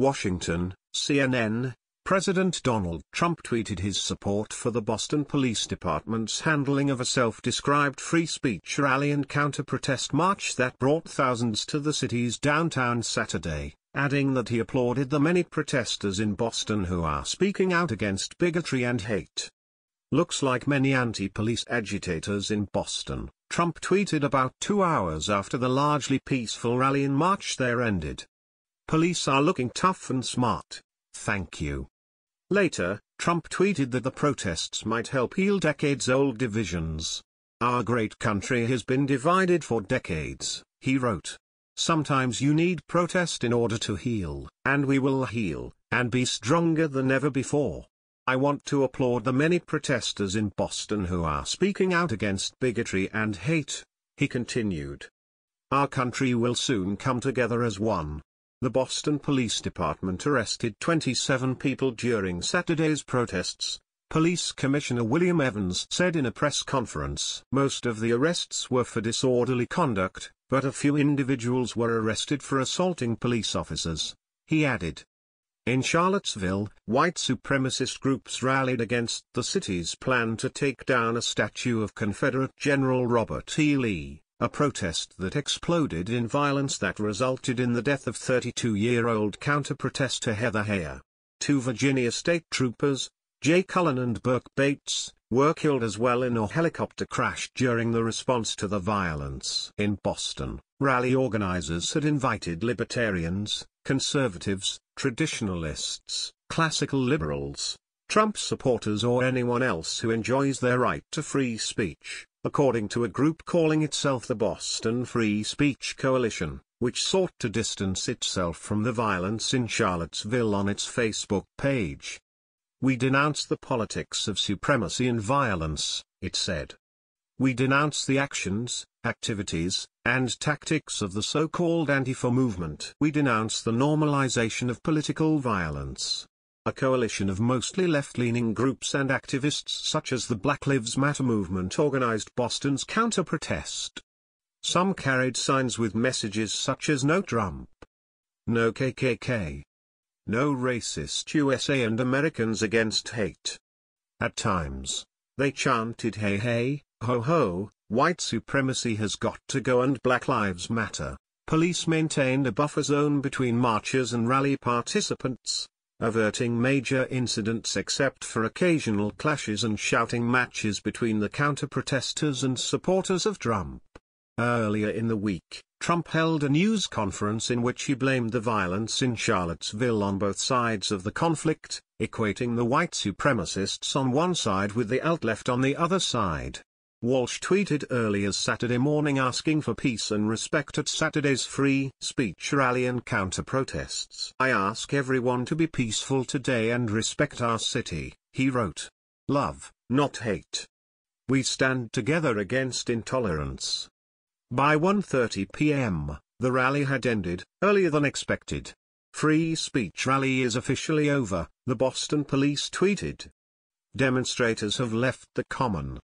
Washington, CNN. President Donald Trump tweeted his support for the Boston Police Department's handling of a self-described free speech rally and counter-protest march that brought thousands to the city's downtown Saturday, adding that he applauded the many protesters in Boston who are speaking out against bigotry and hate. Looks like many anti-police agitators in Boston, Trump tweeted about 2 hours after the largely peaceful rally and march there ended. Police are looking tough and smart. Thank you. Later, Trump tweeted that the protests might help heal decades-old divisions. Our great country has been divided for decades, he wrote. Sometimes you need protest in order to heal, and we will heal, and be stronger than ever before. I want to applaud the many protesters in Boston who are speaking out against bigotry and hate, he continued. Our country will soon come together as one. The Boston Police Department arrested 27 people during Saturday's protests, Police Commissioner William Evans said in a press conference. Most of the arrests were for disorderly conduct, but a few individuals were arrested for assaulting police officers, he added. In Charlottesville, white supremacist groups rallied against the city's plan to take down a statue of Confederate General Robert E. Lee, a protest that exploded in violence that resulted in the death of 32-year-old counter-protester Heather Heyer. 2 Virginia state troopers, Jay Cullen and Burke Bates, were killed as well in a helicopter crash during the response to the violence. In Boston, rally organizers had invited libertarians, conservatives, traditionalists, classical liberals, Trump supporters or anyone else who enjoys their right to free speech, according to a group calling itself the Boston Free Speech Coalition, which sought to distance itself from the violence in Charlottesville on its Facebook page. We denounce the politics of supremacy and violence, it said. We denounce the actions, activities, and tactics of the so-called Antifa movement. We denounce the normalization of political violence. A coalition of mostly left-leaning groups and activists such as the Black Lives Matter movement organized Boston's counter-protest. Some carried signs with messages such as "No Trump," "No KKK," "No Racist USA," and "Americans Against Hate." At times, they chanted "Hey hey, ho ho, white supremacy has got to go and Black Lives Matter." Police maintained a buffer zone between marchers and rally participants, averting major incidents except for occasional clashes and shouting matches between the counter-protesters and supporters of Trump. Earlier in the week, Trump held a news conference in which he blamed the violence in Charlottesville on both sides of the conflict, equating the white supremacists on one side with the alt-left on the other side. Walsh tweeted earlier Saturday morning asking for peace and respect at Saturday's free speech rally and counter-protests. I ask everyone to be peaceful today and respect our city, he wrote. Love, not hate. We stand together against intolerance. By 1:30 p.m., the rally had ended, earlier than expected. Free speech rally is officially over, the Boston police tweeted. Demonstrators have left the Common.